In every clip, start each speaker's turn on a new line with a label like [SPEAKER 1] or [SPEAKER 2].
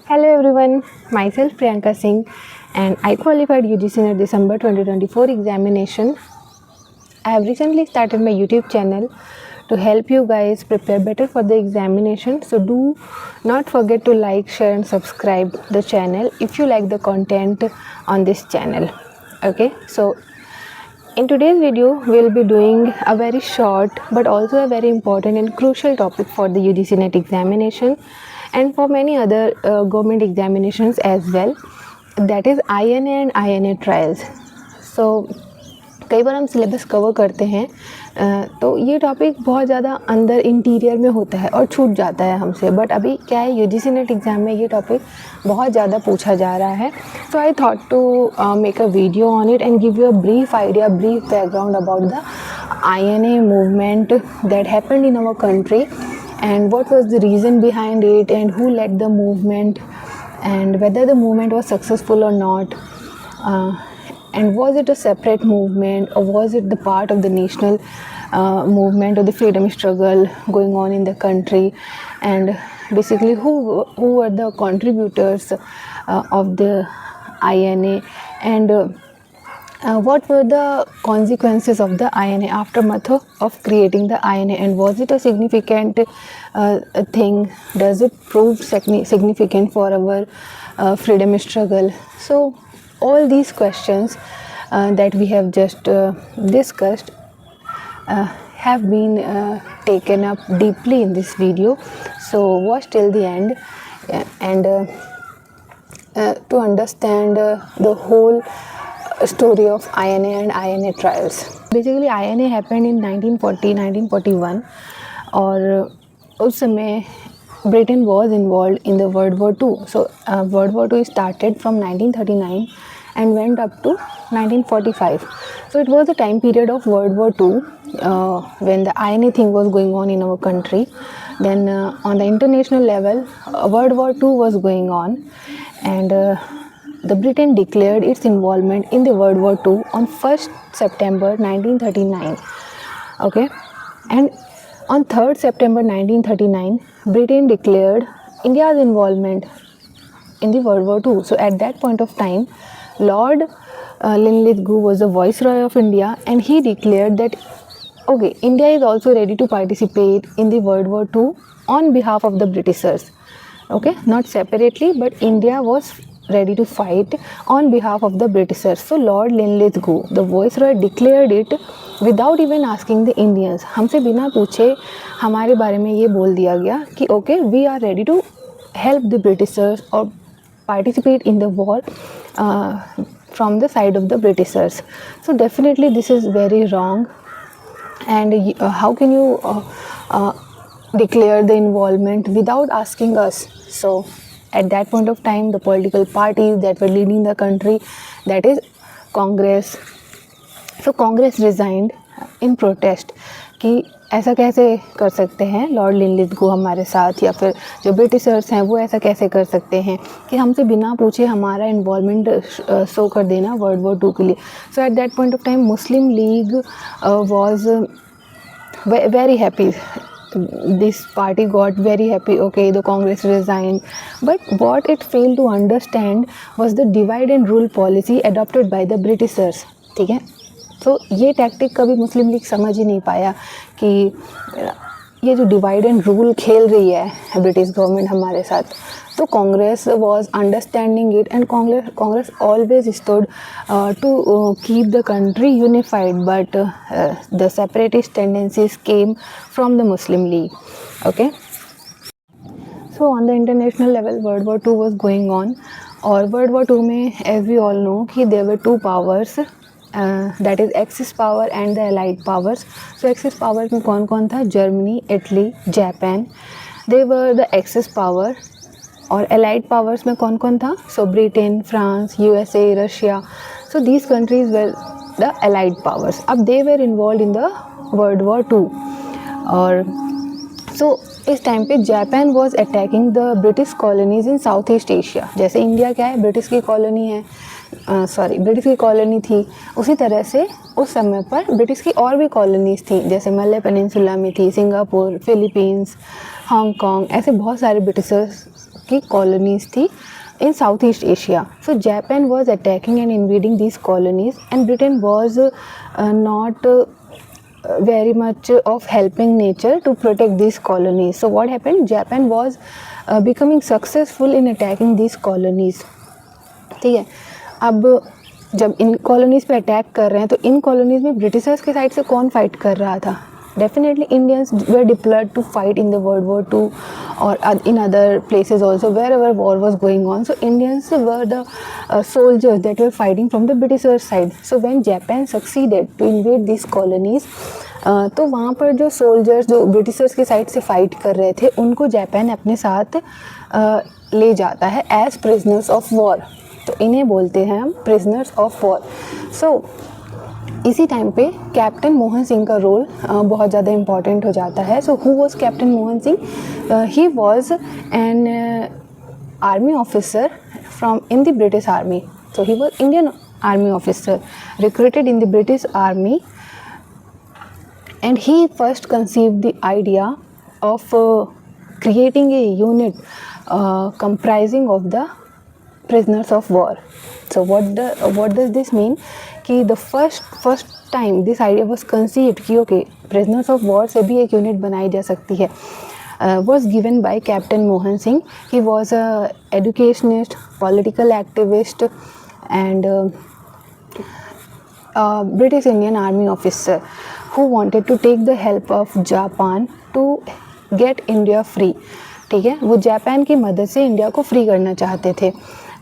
[SPEAKER 1] Hello everyone, myself Priyanka Singh and I qualified UGC NET December 2024 examination. I have recently started my YouTube channel to help you guys prepare better for the examination. So do not forget to like, share and subscribe the channel if you like the content on this channel. Okay, so in today's video we will be doing a very short but also a very important and crucial topic for the UGC NET examination and for many other government examinations as well, that is INA and INA trials. So कई बार हम syllabus cover करते हैं तो ये topic बहुत ज़्यादा अंदर interior में होता है और छूट जाता है हमसे, बट अभी क्या है यूजीसी नेट एग्ज़ाम में ये टॉपिक बहुत ज़्यादा पूछा जा रहा है. So I thought to make a video on it and give you a brief idea, brief background about the INA movement that happened in our country and what was the reason behind it and who led the movement and whether the movement was successful or not. And was it a separate movement or was it the part of the national movement or the freedom struggle going on in the country, and basically who were the contributors of the INA, and what were the consequences of the INA, aftermath of creating the INA, and was it a significant thing? Does it prove significant for our freedom struggle? So all these questions that we have just discussed have been taken up deeply in this video. So watch till the end and to understand the whole story of INA and INA trials. Basically INA happened in 1940-1941 और उस समय Britain was involved in the World War II. So World War II started from 1939 and went up to 1945. So it was the time period of World War II when the INA thing was going on in our country. Then on the international level, World War II was going on, and the Britain declared its involvement in the World War II on 1st September 1939. Okay, and on 3rd September 1939, Britain declared India's involvement in the World War II. So at that point of time, Lord Linlithgow was the Viceroy of India, and he declared that okay, India is also ready to participate in the World War II on behalf of the Britishers. Okay, not separately, but India was ready to fight on behalf of the Britishers. So Lord Linlithgow, the Viceroy, declared it without even asking the Indians. हमसे बिना पूछे हमारे बारे में ये बोल दिया गया कि okay, we are ready to help the Britishers or participate in the war from the side of the Britishers. So definitely this is very wrong, and how can you declare the involvement without asking us? So at that point of time, the political parties that were leading the country, that is Congress, so Congress resigned in protest कि ऐसा कैसे कर सकते हैं Lord Linlithgow हमारे साथ, या फिर जो ब्रिटिशर्स हैं वो ऐसा कैसे कर सकते हैं कि हमसे बिना पूछे हमारा इन्वॉल्वमेंट शो कर देना वर्ल्ड वॉर II के लिए. So at that point of time Muslim League was very happy. This party got very happy, okay, the Congress resigned, but what it failed to understand was the divide and rule policy adopted by the Britishers. ठीक है, तो ये tactic कभी मुस्लिम league समझ ही नहीं पाया कि ये जो डिवाइड एंड रूल खेल रही है ब्रिटिश गवर्नमेंट हमारे साथ. तो Congress was understanding it, and Congress always stood to keep the country unified, but the separatist tendencies came from the Muslim League. Okay, so on the international level world war II was going on, और world war II में as we all know कि there were two powers, that is Axis power and the Allied powers. So Axis powers में कौन कौन था? Germany, Italy, Japan, they were the Axis power. और Allied powers में कौन कौन था? So Britain, France, USA, Russia. So these countries were the Allied powers. अब they were involved in the World War II. और so इस time पे Japan was attacking the British colonies in south east Asia. जैसे India क्या है, British की colony है, British की कॉलोनी थी, उसी तरह से उस समय पर ब्रिटिश की और भी कॉलोनीज़ थी, जैसे मलय पेनिनसुला में थी, सिंगापुर, फिलीपींस, हांगकांग, ऐसे बहुत सारे ब्रिटिशर्स की कॉलोनीज थी in Southeast Asia. So Japan was attacking and invading these colonies, and Britain was not very much of helping nature to protect these colonies. So what happened? Japan was becoming successful in attacking these colonies. ठीक है, अब जब इन colonies पे attack कर रहे हैं तो इन colonies में ब्रिटिशर्स के साइड से कौन फाइट कर रहा था? Definitely Indians were deployed to fight in the World War II or in other places also, wherever war was going on. So Indians were the soldiers that were fighting from the Britishers side. So when Japan succeeded to invade these colonies, तो वहाँ पर जो soldiers जो Britishers के side से fight कर रहे थे उनको जापान अपने साथ ले जाता है एज प्रिजनर्स ऑफ वॉर. तो इन्हें बोलते हैं हम प्रिजनर्स ऑफ वॉर. सो इसी टाइम पे कैप्टन मोहन सिंह का रोल बहुत ज़्यादा इम्पॉर्टेंट हो जाता है. So who was captain Mohan Singh? He was an army officer from in the British army. So he was Indian army officer recruited in the British army, and he first conceived the idea of creating a unit comprising of the prisoners of war. So what does this mean? कि the first time this idea was conceived कि okay prisoners of war से भी एक unit बनाई जा सकती है, was given by Captain Mohan Singh. He was a educationist, political activist and British Indian Army officer who wanted to take the help of Japan to get India free. ठीक है, वो जापान की मदद से इंडिया को free करना चाहते थे.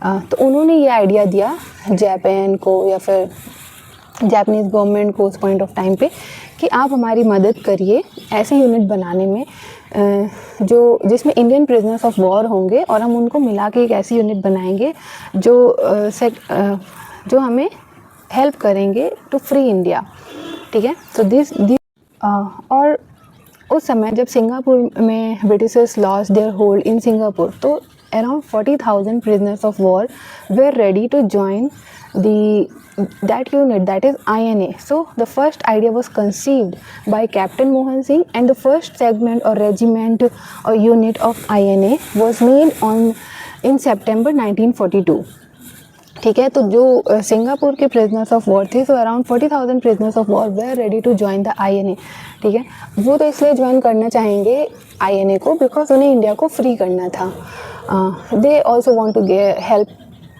[SPEAKER 1] तो उन्होंने ये आइडिया दिया जापान को या फिर जापानीज़ गवर्नमेंट को उस पॉइंट ऑफ टाइम पे कि आप हमारी मदद करिए ऐसे यूनिट बनाने में जो जिसमें इंडियन प्रिजनर्स ऑफ वॉर होंगे और हम उनको मिला के एक ऐसी यूनिट बनाएंगे जो हमें हेल्प करेंगे टू फ्री इंडिया. ठीक है, तो दिस और उस समय जब सिंगापुर में Britishers lost their hold in Singapore, तो around 40,000 prisoners of war were ready to join that unit, that is INA. So the first idea was conceived by Captain Mohan Singh, and the first segment or regiment or unit of INA was made in September 1942. ठीक है, तो जो Singapore के prisoners of war थे, तो around 40,000 prisoners of war were ready to join the INA. ठीक है, वो तो इसलिए ज्वाइन करना चाहेंगे INA को बिकॉज उन्हें इंडिया को फ्री करना था. They also want to help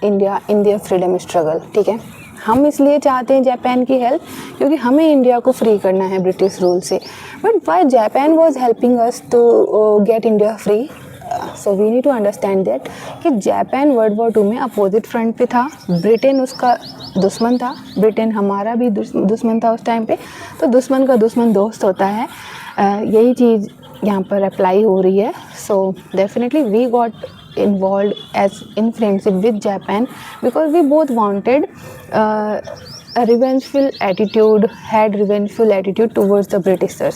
[SPEAKER 1] India in their freedom struggle. ठीक है, हम इसलिए चाहते हैं जापान की हेल्प क्योंकि हमें इंडिया को फ्री करना है ब्रिटिश रूल से. But why Japan was helping us to get India free? So we need to understand that कि जापान वर्ल्ड वॉर 2 में अपोजिट फ्रंट पे था, ब्रिटेन उसका दुश्मन था, ब्रिटेन हमारा भी दुश्मन था उस टाइम पे. तो दुश्मन का दुश्मन दोस्त होता है, यही चीज़ यहाँ पर अप्लाई हो रही है. So definitely we got involved as in friendship with Japan because we both wanted a revengeful attitude towards the Britishers.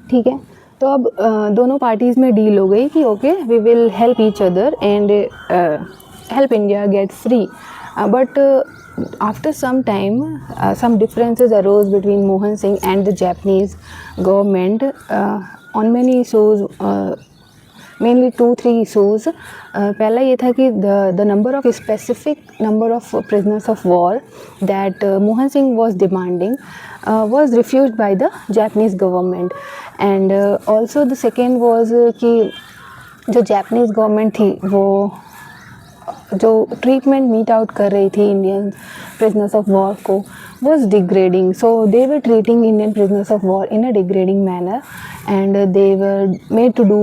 [SPEAKER 1] ठीक है, तो अब दोनों पार्टीज़ में डील हो गई कि okay we will help each other and help India get free. But after some time some differences arose between Mohan Singh and the Japanese government on many issues, mainly 2-3 issues. पहला ये था कि the number of specific number of prisoners of war that Mohan Singh was demanding was refused by the Japanese government, and also the second was कि जो Japanese government थी वो जो treatment meet out कर रही थी इंडियन प्रिजनर्स ऑफ वॉर को was degrading. So they were treating Indian prisoners of war in a degrading manner, and they were made to do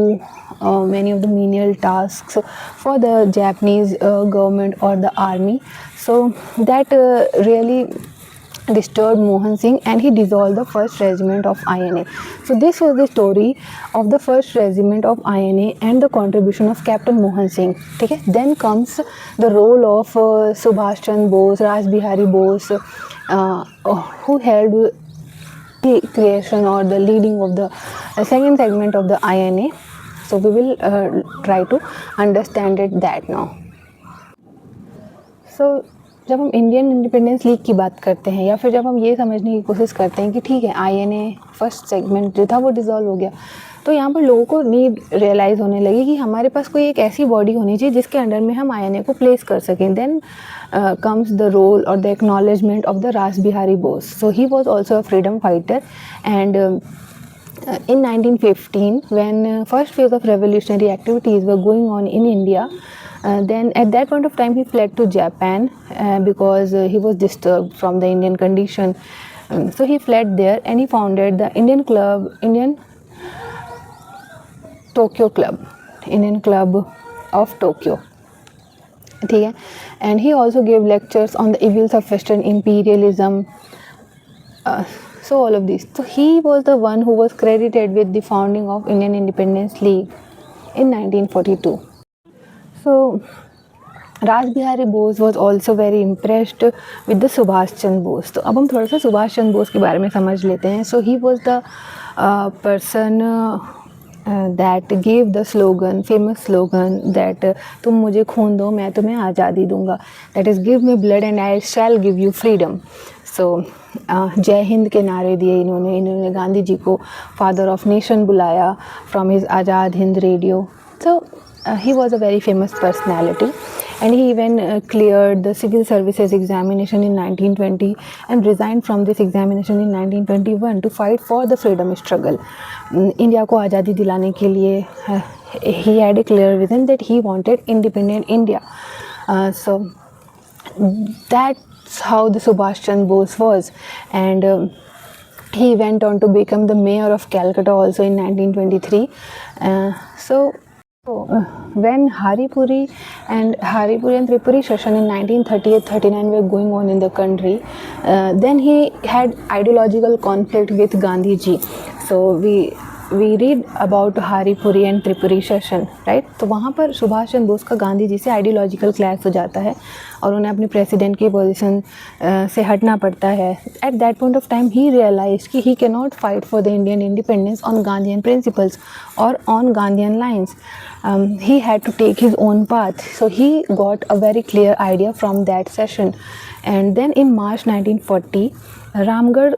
[SPEAKER 1] many of the menial tasks for the Japanese government or the army. So that really disturbed Mohan Singh, and he dissolved the first regiment of INA. So this was the story of the first regiment of INA and the contribution of Captain Mohan Singh. ठीक है, then comes the role of Subhash Chandra Bose, Raj Bihari Bose, who held the creation or the leading of the second segment of the INA. So we will try to understand it that now. So जब हम Indian independence league की बात करते हैं या फिर जब हम ये समझने की कोशिश करते हैं कि ठीक है INA फर्स्ट सेगमेंट जो था वो डिज़ोल्व हो गया, तो यहाँ पर लोगों को नीड रियलाइज़ होने लगी कि हमारे पास कोई एक ऐसी बॉडी होनी चाहिए जिसके अंडर में हम INA को प्लेस कर सकें. Then comes the role or the acknowledgement of the Ras Bihari Bose. So he was also a freedom fighter, and in 1915, when first phase of revolutionary activities were going on in India, then at that point of time he fled to Japan because he was disturbed from the Indian condition. So he fled there and he founded the Indian Tokyo Club, Indian Club of Tokyo. And he also gave lectures on the evils of Western imperialism. So all of these. So he was the one who was credited with the founding of Indian Independence League in 1942. So Ras Bihari Bose was also very impressed with the Subhash Chandra Bose. तो अब हम थोड़ा सा सुभाष चंद्र बोस के बारे में समझ लेते हैं. So he was the person that gave the slogan, famous slogan that तुम मुझे खून दो मैं तुम्हें आज़ादी दूंगा. That is, give me blood and I shall give you freedom. So जय हिंद के नारे दिए इन्होंने गांधी जी को फादर ऑफ नेशन बुलाया from his Azad Hind radio. So he was a very famous personality, and he even cleared the civil services examination in 1920 and resigned from this examination in 1921 to fight for the freedom struggle. India को आज़ादी दिलाने के लिए he had a clear vision that he wanted independent India. So that's how the Subhash Chandra Bose was, and he went on to become the mayor of Calcutta also in 1923. When Haripuri and Tripuri session in 1938-39 were going on in the country, then he had ideological conflict with Gandhi ji. So we read about Haripuri and Tripuri session, right? तो वहाँ पर सुभाष चंद्र बोस का गांधी जी से ideological clash हो जाता है और उन्हें अपनी प्रेसिडेंट की पोजीशन से हटना पड़ता है. At that point of time he realise कि he can not fight for the Indian independence on Gandhian principles और on Gandhian lines. He had to take his own path. So he got a very clear idea from that session. And then in March 1940, Ramgarh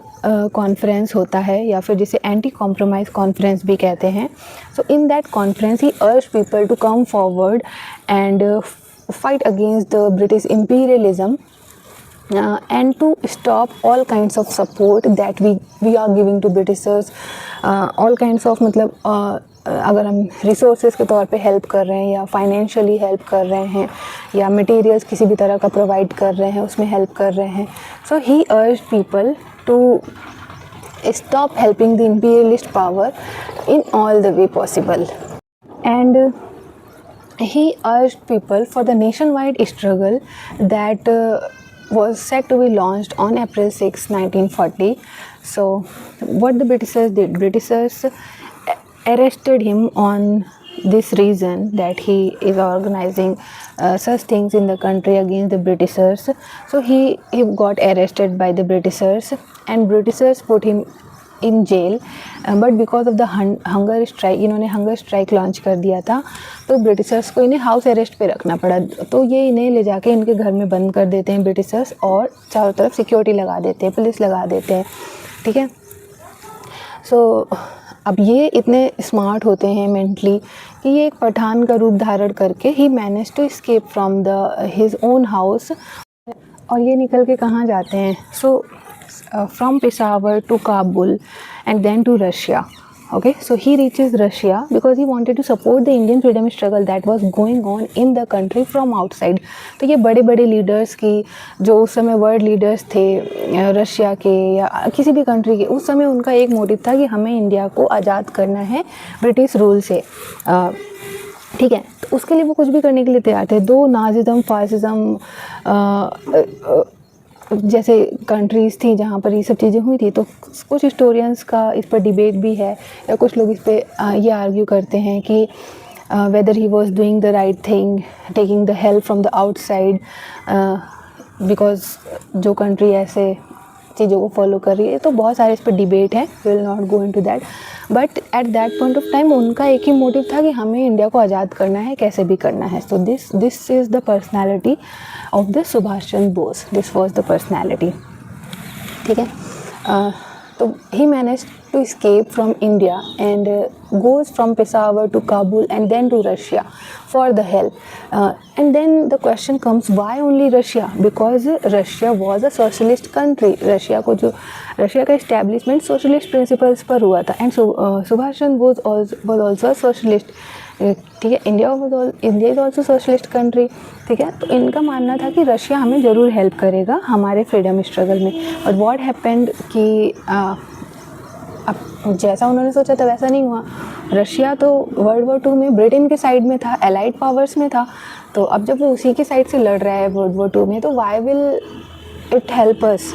[SPEAKER 1] conference होता है या फिर जिसे anti compromise conference भी कहते हैं. सो in that conference he urge people to come forward and fight against the British imperialism and to stop all kinds of support that we are giving to Britishers. All kinds of मतलब अगर हम resources के तौर पे help कर रहे हैं या फाइनेंशियली हेल्प कर रहे हैं या मटेरियल्स किसी भी तरह का प्रोवाइड कर रहे हैं उसमें हेल्प कर रहे हैं. So he urge people to stop helping the imperialist power in all the way possible. And he urged people for the nationwide struggle that was set to be launched on April 6, 1940. So what the Britishers did, Britishers arrested him on this reason that he is organizing such things in the country against the Britishers. So he got arrested by the Britishers and Britishers put him in jail. But because of the hunger strike, इन्होंने hunger strike launch कर दिया था तो Britishers को इन्हें house arrest पे रखना पड़ा. तो ये इन्हें ले जाके इनके घर में बंद कर देते हैं ब्रिटिशर्स और चारों तरफ सिक्योरिटी लगा देते हैं, पुलिस लगा देते हैं. ठीक है. सो अब ये इतने स्मार्ट होते हैं मेंटली कि ये एक पठान का रूप धारण करके he manage to escape from the his own house. और ये निकल के कहाँ जाते हैं? So from Peshawar to Kabul and then to Russia. Okay, so he reaches Russia because he wanted to support the Indian freedom struggle that was going on in the country from outside. तो ये बड़े बड़े लीडर्स की जो उस समय world leaders थे Russia के या किसी भी कंट्री के, उस समय उनका एक मोटिव था कि हमें इंडिया को आज़ाद करना है ब्रिटिश रूल से. ठीक है. तो उसके लिए वो कुछ भी करने के लिए तैयार थे. दो नाजिज़म फासिज़म जैसे कंट्रीज़ थी जहाँ पर ये सब चीज़ें हुई थी. तो कुछ हिस्टोरियंस का इस पर डिबेट भी है या कुछ लोग इस पर ये आर्ग्यू करते हैं कि weather he was doing the right thing taking the help from the outside because जो कंट्री ऐसे चीज़ों को फॉलो कर रही है. तो बहुत सारे इस पर डिबेट है. We will not go into that. But at that point of time उनका एक ही मोटिव था कि हमें इंडिया को आज़ाद करना है, कैसे भी करना है. So this is the personality of the Subhash Chandra Bose. This was the personality. ठीक है. तो he managed to escape from India and goes from Peshawar to Kabul and then to Russia for the help. And then the question comes, why only Russia? Because Russia was a socialist country. Russia का establishment socialist principles पर हुआ था, and so Subhash Chandra Bose was also a socialist. ठीक है, India is also socialist country. ठीक है, तो इनका मानना था कि रशिया हमें ज़रूर हेल्प करेगा हमारे फ्रीडम स्ट्रगल में. बट व्हाट हैपेंड कि अब जैसा उन्होंने सोचा था वैसा नहीं हुआ. रशिया तो वर्ल्ड वॉर 2 में ब्रिटेन के साइड में था, एलाइड पावर्स में था. तो अब जब वो उसी के साइड से लड़ रहा है वर्ल्ड वॉर 2 में, तो why will it help us.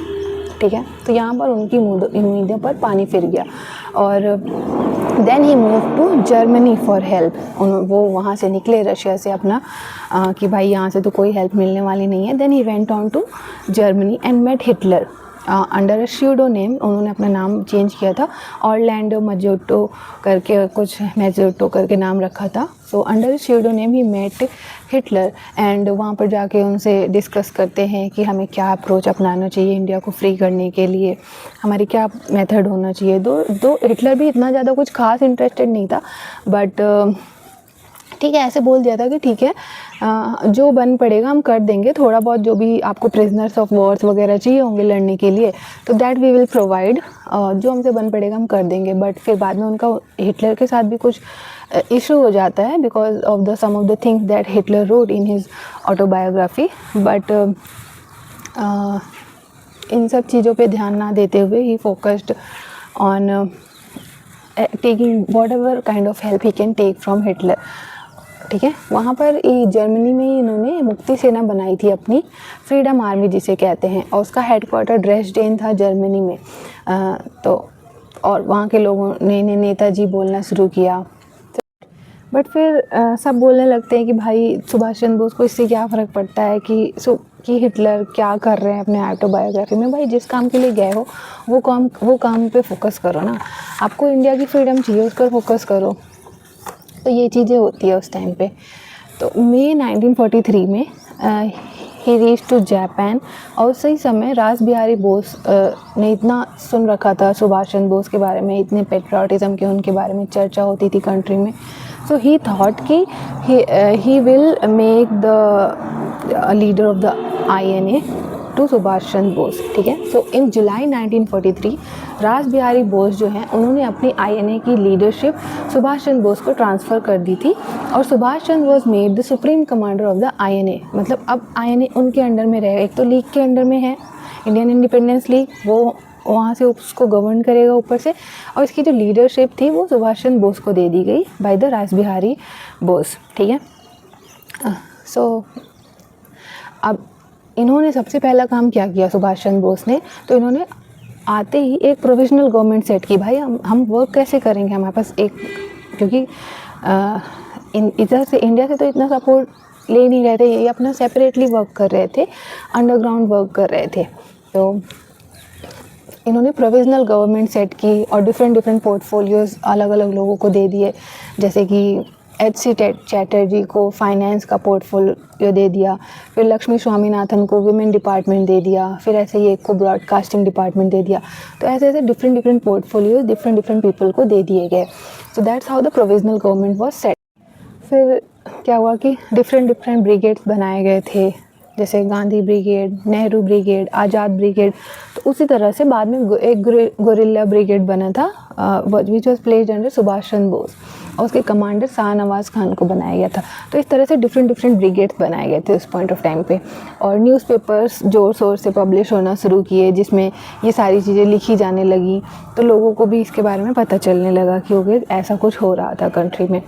[SPEAKER 1] ठीक है, तो यहाँ पर उनकी उम्मीदों पर पानी फिर गया. और then he move to Germany for help. वो वहाँ से निकले रशिया से अपना कि भाई यहाँ से तो कोई हेल्प मिलने वाली नहीं है. Then he went on to Germany and met Hitler under a pseudo name. उन्होंने अपना नाम चेंज किया था, ऑरलैंडो मजोटो करके, कुछ मेजोटो करके नाम रखा था. So under pseudo name he met Hitler and वहाँ पर जाके उनसे डिस्कस करते हैं कि हमें क्या अप्रोच अपनाना चाहिए इंडिया को फ्री करने के लिए, हमारी क्या मेथड होना चाहिए. दो हिटलर भी इतना ज़्यादा कुछ खास इंटरेस्टेड नहीं था, बट ठीक है, ऐसे बोल दिया था कि ठीक है, जो बन पड़ेगा हम कर देंगे. थोड़ा बहुत जो भी आपको प्रिजनर्स ऑफ वॉर्स वगैरह चाहिए होंगे लड़ने के लिए, तो दैट वी विल प्रोवाइड. जो हमसे बन पड़ेगा हम कर देंगे. बट फिर बाद में उनका हिटलर के साथ भी कुछ इशू हो जाता है because of the some of the things that Hitler wrote in his autobiography. But इन सब चीज़ों पे ध्यान ना देते हुए he focused on taking whatever kind of help he can take from Hitler. ठीक है, वहाँ पर जर्मनी में इन्होंने मुक्ति सेना बनाई थी अपनी, फ्रीडम आर्मी जिसे कहते हैं, और उसका हेडक्वार्टर ड्रेसडेन था जर्मनी में. तो और वहाँ के लोगों ने नेताजी बोलना शुरू किया. बट फिर सब बोलने लगते हैं कि भाई सुभाष चंद्र बोस को इससे क्या फ़र्क पड़ता है कि हिटलर क्या कर रहे हैं अपने ऑटोबायोग्राफी में. भाई जिस काम के लिए गए हो वो काम पे फोकस करो ना. आपको इंडिया की फ्रीडम चाहिए, उस पर फोकस करो. तो ये चीज़ें होती है उस टाइम पे. तो मई 1943 में ही रीच टू जापान. और उसी समय रास बिहारी बोस ने इतना सुन रखा था सुभाष चंद्र बोस के बारे में, इतने पेट्रियाटिज़म के उनके बारे में चर्चा होती थी कंट्री में. सो ही थॉट कि he will make the leader of the INA to Subhash Chandra Bose. ठीक है, सो इन जुलाई 1943 रास बिहारी बोस जो हैं उन्होंने अपनी INA की लीडरशिप सुभाष चंद्र बोस को ट्रांसफ़र कर दी थी. और Subhash Chandra Bose made the supreme commander of the INA. मतलब अब INA उनके अंडर में रहेगा. एक तो लीग के अंडर में है, इंडियन इंडिपेंडेंस लीग, वो वहाँ से उसको गवर्न करेगा ऊपर से. और इसकी जो लीडरशिप थी वो सुभाष चंद्र बोस को दे दी गई बाय द रास बिहारी बोस. ठीक है, सो अब इन्होंने सबसे पहला काम क्या किया सुभाष चंद्र बोस ने, तो इन्होंने आते ही एक प्रोविजनल गवर्नमेंट सेट की. भाई हम वर्क कैसे करेंगे, हमारे पास एक, क्योंकि इधर से इंडिया से तो इतना सपोर्ट ले नहीं रहे थे, ये अपना सेपरेटली वर्क कर रहे थे, अंडरग्राउंड वर्क कर रहे थे. तो इन्होंने प्रोविजनल गवर्नमेंट सेट की और डिफरेंट पोर्टफोलियोज़ अलग अलग लोगों को दे दिए. जैसे कि HC चैटर्जी को फाइनेंस का पोर्टफोलियो दे दिया, फिर लक्ष्मी स्वामीनाथन को वुमेन डिपार्टमेंट दे दिया, फिर ऐसे ही एक को ब्रॉडकास्टिंग डिपार्टमेंट दे दिया. तो ऐसे डिफरेंट पोर्टफोलियोज डिफरेंट पीपल को दे दिए गए. So that's how the provisional government was set. फिर क्या हुआ कि डिफरेंट ब्रिगेड्स बनाए गए थे, जैसे गांधी ब्रिगेड, नेहरू ब्रिगेड, आज़ाद ब्रिगेड. तो उसी तरह से बाद में एक गोरिल्ला ब्रिगेड बना था which was placed under Subhash Chandra Bose, और उसके कमांडर शाहनवाज खान को बनाया गया था. तो इस तरह से डिफरेंट ब्रिगेड्स बनाए गए थे उस पॉइंट ऑफ टाइम पे. और न्यूज़पेपर्स जोर शोर से पब्लिश होना शुरू किए जिसमें ये सारी चीज़ें लिखी जाने लगी. तो लोगों को भी इसके बारे में पता चलने लगा कि ओके ऐसा कुछ हो रहा था कंट्री में.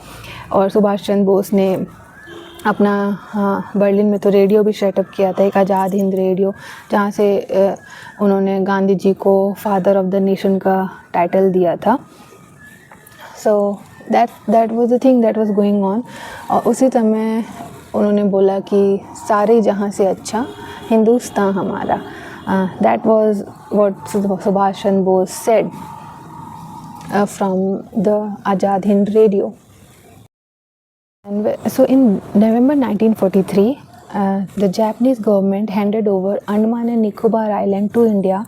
[SPEAKER 1] और सुभाष चंद्र बोस ने अपना बर्लिन में तो रेडियो भी सेटअप किया था, एक आज़ाद हिंद रेडियो, जहाँ से उन्होंने गांधी जी को फादर ऑफ द नेशन का टाइटल दिया था. So that was the thing that was going on. और उसी समय उन्होंने बोला कि सारे जहाँ से अच्छा हिंदुस्तान हमारा. That was what Subhash Chandra Bose said from the Azad Hind radio. And so in November 1943, the Japanese government handed over Andaman and Nicobar Island to India,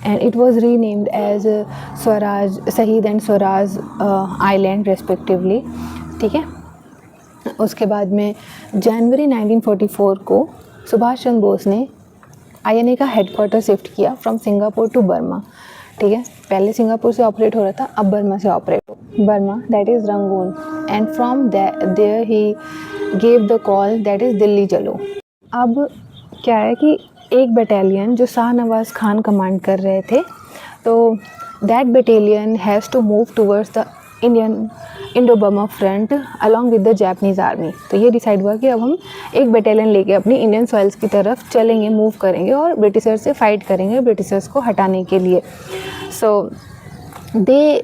[SPEAKER 1] and it was renamed as Swaraj, Shaheed and Swaraj island respectively, ठीक है। उसके बाद में जनवरी 1944 को सुभाष चंद्र बोस ने INA का headquarter shift किया from Singapore to Burma, ठीक है। पहले सिंगापुर से ऑपरेट हो रहा था, अब बर्मा से ऑपरेट हो, Burma that is Rangoon, and from there he gave the call that is Delhi चलो। अब क्या है कि एक बटालियन जो शाहनवाज़ खान कमांड कर रहे थे, तो that battalion has to move towards the Indo Burma front along with the Japanese army. तो ये डिसाइड हुआ कि अब हम एक बटालियन लेके अपनी इंडियन सॉइल्स की तरफ चलेंगे, मूव करेंगे और ब्रिटिशर्स से फाइट करेंगे, ब्रिटिशर्स को हटाने के लिए। So they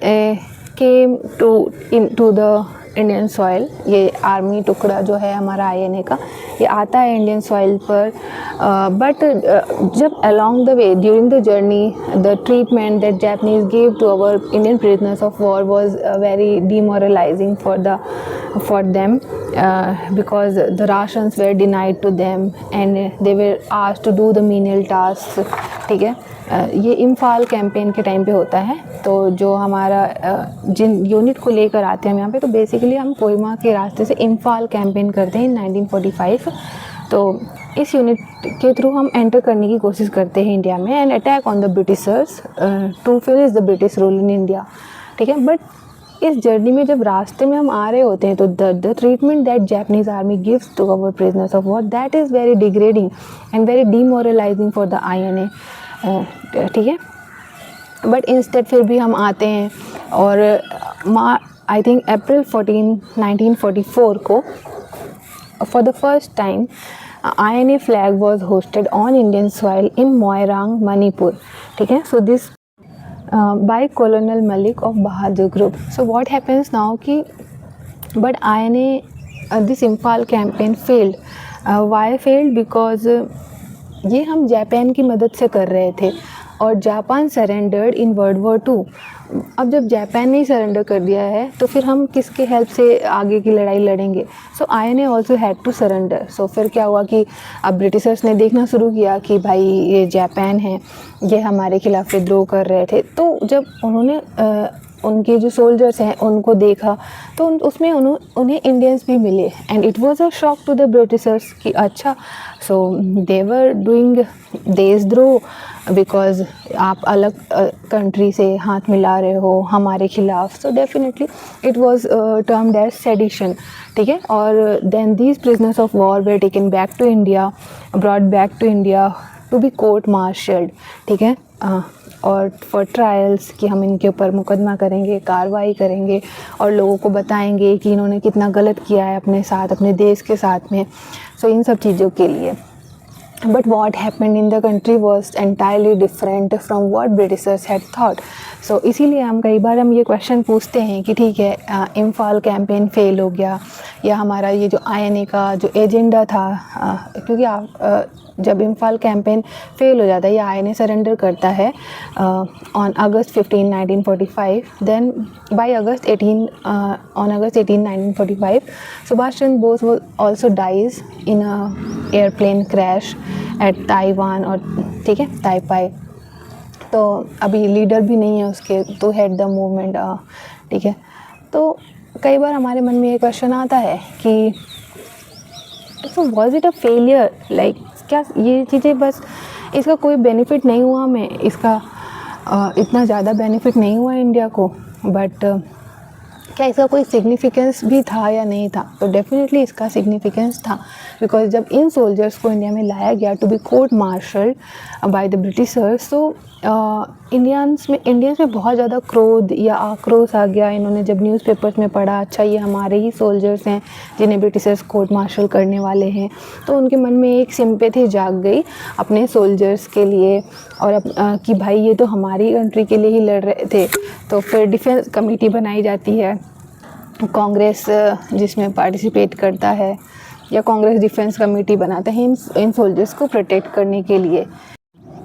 [SPEAKER 1] came to the Indian soil. ये आर्मी टुकड़ा जो है हमारा INA का, ये आता है इंडियन सॉइल पर, बट जब along the way during the journey the treatment that Japanese gave to our Indian prisoners of war was very demoralizing for them, because the rations were denied to them and they were asked to do the menial tasks, ठीक है। ये Imphal campaign के time पे होता है। तो जो हमारा जिन यूनिट को लेकर आते हैं हम यहाँ पे, तो बेसिकली हम कोहिमा के रास्ते से इम्फाल कैंपेन करते हैं 1945। तो इस यूनिट के थ्रू हम एंटर करने की कोशिश करते हैं इंडिया में and attack on the Britishers to finish the British rule in India, ठीक है। बट इस जर्नी में जब रास्ते में हम आ रहे होते हैं, तो the treatment that Japanese army gives to our prisoners of war, that is very degrading and very demoralising for the INA, ठीक है। बट इंस्टेड फिर भी हम आते हैं और आई थिंक अप्रैल 14, 1944 को for the first time INA flag was hosted on Indian soil in Moirang, Manipur, ठीक है। So this by Colonel Malik of Bahadur Group. So what happens now कि but INA this Imphal campaign failed. Why failed? Because ये हम Japan की मदद से कर रहे थे और Japan surrendered in world war 2। अब जब जापान ने सरेंडर कर दिया है तो फिर हम किसके हेल्प से आगे की लड़ाई लड़ेंगे। So INA also had to surrender. So फिर क्या हुआ कि अब ब्रिटिशर्स ने देखना शुरू किया कि भाई ये जापान है, ये हमारे खिलाफ विद्रोह कर रहे थे। तो जब उन्होंने उनके जो सोल्जर्स हैं उनको देखा तो उसमें उन्हें इंडियंस भी मिले and it was a shock to the Britishers कि अच्छा, सो दे वर डूइंग देशद्रोह बिकॉज आप अलग कंट्री से हाथ मिला रहे हो हमारे खिलाफ। So definitely it was termed as sedition, ठीक है। और then these prisoners of war were taken back to India, brought back to India to be court martialled, ठीक है, और फॉर ट्रायल्स कि हम इनके ऊपर मुकदमा करेंगे, कार्रवाई करेंगे और लोगों को बताएंगे कि इन्होंने कितना गलत किया है अपने साथ, अपने देश के साथ में। सो इन सब चीज़ों के लिए but what happened in the country was entirely different from what Britishers had thought. So इसीलिए हम कई बार ये क्वेश्चन पूछते हैं कि ठीक है, इम्फाल कैंपेन फेल हो गया या हमारा ये जो INA का जो एजेंडा था, क्योंकि जब इम्फाल कैंपेन फेल हो जाता है या INA सरेंडर करता है on August 15, 1945, then by August 18 1945 Subhash Chandra Bose वो also dies in a airplane crash at Taiwan, और ठीक है ताइपाई। तो अभी लीडर भी नहीं है उसके टू हेड द मूवमेंट, ठीक है। तो कई बार हमारे मन में ये क्वेश्चन आता है कि so was it a failure, like क्या ये चीज़ें बस इसका कोई बेनिफिट नहीं हुआ हमें, इसका इतना ज़्यादा बेनिफिट नहीं हुआ इंडिया को, बट क्या इसका कोई सिग्निफिकेंस भी था या नहीं था? तो डेफिनेटली इसका सिग्निफिकेंस था, बिकॉज जब इन सोल्जर्स को इंडिया में लाया गया to be court martialled by the Britishers, तो इंडियंस में बहुत ज़्यादा क्रोध या आक्रोश आ गया। इन्होंने जब न्यूज़पेपर्स में पढ़ा अच्छा ये हमारे ही सोल्जर्स हैं जिन्हें ब्रिटिशर्स कोर्ट मार्शल करने वाले हैं, तो उनके मन में एक सिंपैथी जाग गई अपने सोल्जर्स के लिए और कि भाई ये तो हमारी कंट्री के लिए ही लड़ रहे थे। तो फिर डिफेंस कमेटी बनाई जाती है, कांग्रेस जिसमें पार्टिसिपेट करता है, या कांग्रेस डिफेंस कमेटी बनाता है इन सोल्जर्स को प्रोटेक्ट करने के लिए।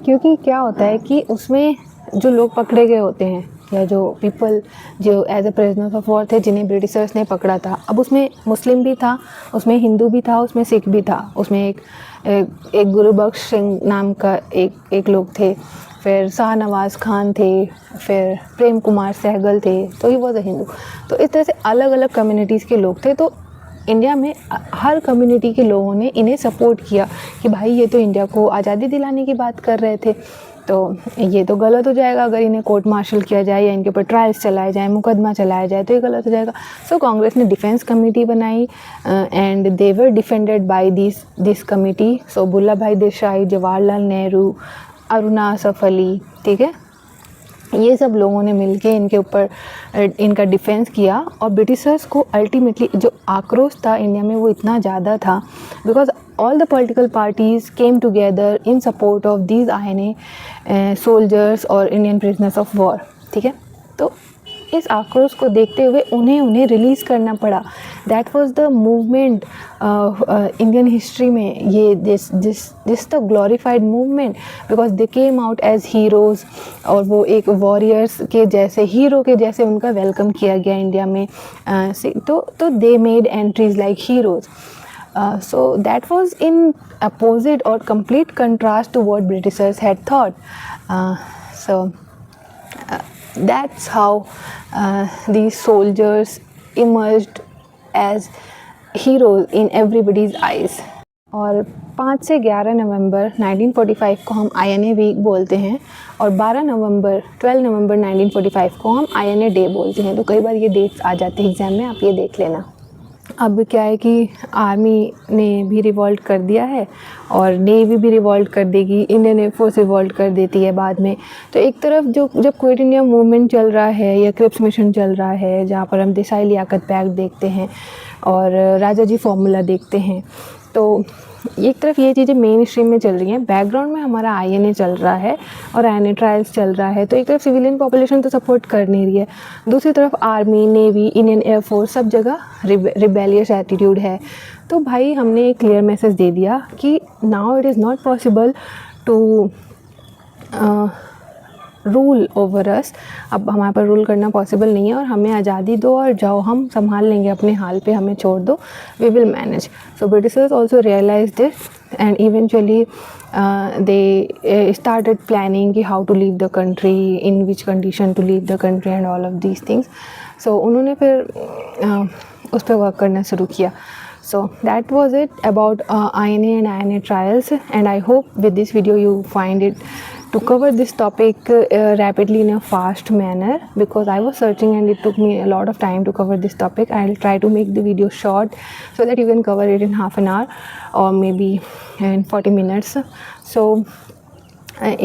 [SPEAKER 1] क्योंकि क्या होता है कि उसमें जो लोग पकड़े गए होते हैं या जो पीपल जो as a prisoners of war थे जिन्हें ब्रिटिशर्स ने पकड़ा था, अब उसमें मुस्लिम भी था, उसमें हिंदू भी था, उसमें सिख भी था, उसमें एक गुरुबख्श सिंह नाम का एक लोग थे, फिर शाहनवाज़ खान थे, फिर प्रेम कुमार सहगल थे, तो ही वॉज अ हिंदू। तो इस तरह से अलग अलग कम्युनिटीज़ के लोग थे। तो इंडिया में हर कम्युनिटी के लोगों ने इन्हें सपोर्ट किया कि भाई ये तो इंडिया को आज़ादी दिलाने की बात कर रहे थे, तो ये तो गलत हो जाएगा अगर इन्हें कोर्ट मार्शल किया जाए या इनके ऊपर ट्रायल्स चलाए जाए, मुकदमा चलाया जाए, तो ये गलत हो जाएगा। सो कांग्रेस ने डिफेंस कमेटी बनाई and they were defended by this committee. So Vallabh Bhai Desai, Jawaharlal Nehru, Aruna Asaf Ali, ठीक है, ये सब लोगों ने मिलके इनके ऊपर इनका डिफेंस किया। और ब्रिटिशर्स को अल्टीमेटली जो आक्रोश था इंडिया में वो इतना ज़्यादा था because all the political parties came together in support of these INA soldiers और इंडियन प्रिजनर्स ऑफ वॉर, ठीक है। तो इस आक्रोश को देखते हुए उन्हें रिलीज़ करना पड़ा। That was the movement Indian history में, ये this the glorified movement because they came out as heroes, और वो एक वॉरियर्स के जैसे, हीरो के जैसे उनका वेलकम किया गया इंडिया में। तो they made entries like heroes. So that was in opposite or complete contrast to what Britishers had thought. That's how these soldiers emerged as heroes in everybody's eyes. और 5 से 11 नवंबर 1945 को हम INA वीक बोलते हैं, और 12 नवंबर 1945 को हम INA डे बोलते हैं। तो कई बार ये डेट्स आ जाते हैं एग्ज़ाम में, आप ये देख लेना। अब क्या है कि आर्मी ने भी रिवॉल्ट कर दिया है और नेवी भी रिवॉल्ट कर देगी, इंडियन एयरफोर्स रिवॉल्ट कर देती है बाद में। तो एक तरफ जब क्विट इंडिया मूवमेंट चल रहा है या क्रिप्स मिशन चल रहा है, जहाँ पर हम देसाई लियाकत पैक्ट देखते हैं और राजा जी फॉर्मूला देखते हैं, तो एक तरफ ये चीज़ें मेन स्ट्रीम में चल रही हैं, बैकग्राउंड में हमारा INA चल रहा है और INA ट्रायल्स चल रहा है। तो एक तरफ सिविलियन पॉपुलेशन तो सपोर्ट कर नहीं रही है, दूसरी तरफ आर्मी, नेवी, इंडियन एयरफोर्स सब जगह रिबेलियस एटीट्यूड है। तो भाई हमने एक क्लियर मैसेज दे दिया कि now it is not possible to rule over us. अब हमारे पर रूल करना पॉसिबल नहीं है और हमें आज़ादी दो और जाओ, हम संभाल लेंगे अपने हाल पे, हमें छोड़ दो, we will manage. So Britishers also realise this and eventually they started planning कि how to leave the country, in which condition to leave the country and all of these things. So उन्होंने फिर उस पर work करना शुरू किया। So that was it about INA and INA trials, and I hope with this video you find it to cover this topic rapidly in a fast manner, because I was searching and it took me a lot of time to cover this topic. I'll try to make the video short so that you can cover it in half an hour or maybe in 40 minutes. So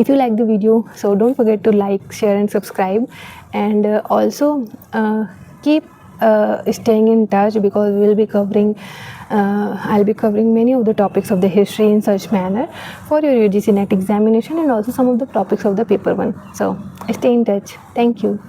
[SPEAKER 1] if you like the video, so don't forget to like, share and subscribe, and also keep staying in touch, because we will be covering I'll be covering many of the topics of the history in such manner for your UGC NET examination, and also some of the topics of the paper 1. So stay in touch. Thank you.